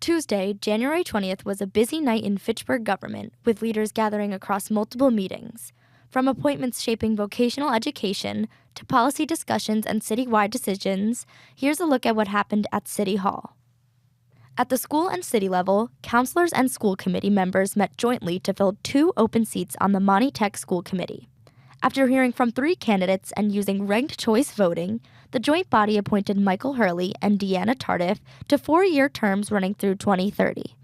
Tuesday, January 20th, was a busy night in Fitchburg government, with leaders gathering across multiple meetings. From appointments shaping vocational education to policy discussions and citywide decisions, here's a look at what happened at City Hall. At the school and city level, counselors and school committee members met jointly to fill 2 open seats on the Monty Tech School Committee. After hearing from 3 candidates and using ranked choice voting, the joint body appointed Michael Hurley and Deanna Tardif to 4-year terms running through 2030.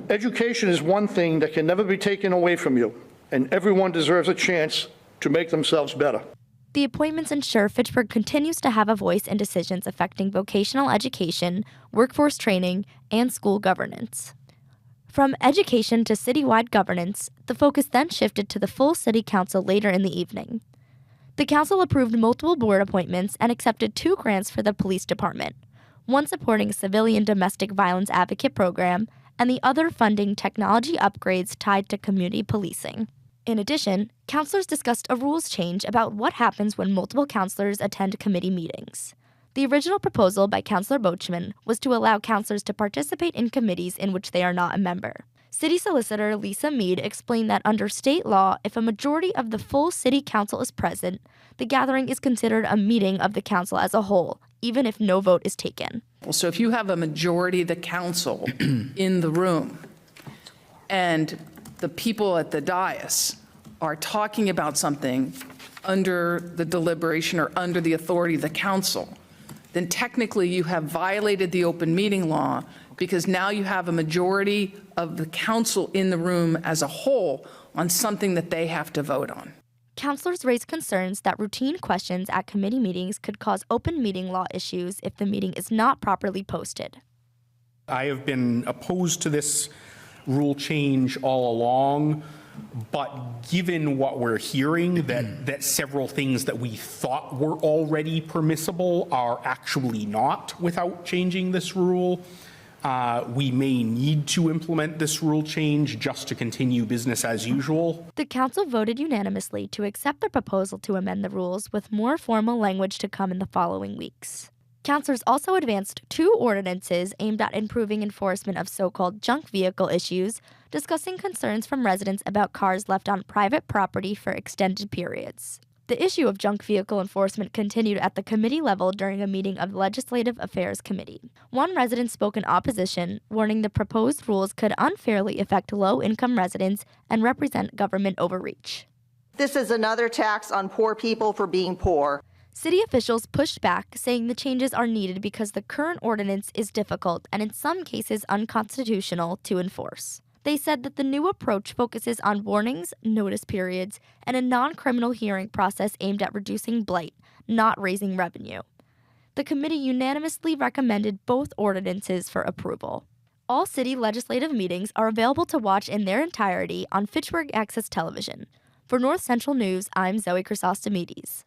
Education is one thing that can never be taken away from you, and everyone deserves a chance to make themselves better. The appointments ensure Fitchburg continues to have a voice in decisions affecting vocational education, workforce training, and school governance. From education to citywide governance, the focus then shifted to the full city council later in the evening. The council approved multiple board appointments and accepted 2 grants for the police department, one supporting a civilian domestic violence advocate program, and the other funding technology upgrades tied to community policing. In addition, counselors discussed a rules change about what happens when multiple counselors attend committee meetings. The original proposal by Councilor Boachman was to allow counselors to participate in committees in which they are not a member. City Solicitor Lisa Mead explained that under state law, if a majority of the full city council is present, the gathering is considered a meeting of the council as a whole, even if no vote is taken. So if you have a majority of the council in the room and the people at the dais are talking about something under the deliberation or under the authority of the council, then technically you have violated the open meeting law, because now you have a majority of the council in the room as a whole on something that they have to vote on. Counselors raised concerns that routine questions at committee meetings could cause open meeting law issues if the meeting is not properly posted. I have been opposed to this rule change all along, but given what we're hearing, that several things that we thought were already permissible are actually not without changing this rule, we may need to implement this rule change just to continue business as usual. The council voted unanimously to accept the proposal to amend the rules, with more formal language to come in the following weeks. Councilors also advanced 2 ordinances aimed at improving enforcement of so-called junk vehicle issues, discussing concerns from residents about cars left on private property for extended periods. The issue of junk vehicle enforcement continued at the committee level during a meeting of the Legislative Affairs Committee. One resident spoke in opposition, warning the proposed rules could unfairly affect low-income residents and represent government overreach. This is another tax on poor people for being poor. City officials pushed back, saying the changes are needed because the current ordinance is difficult and in some cases unconstitutional to enforce. They said that the new approach focuses on warnings, notice periods, and a non-criminal hearing process aimed at reducing blight, not raising revenue. The committee unanimously recommended both ordinances for approval. All city legislative meetings are available to watch in their entirety on Fitchburg Access Television. For North Central News, I'm Zoe Chrysostomidis.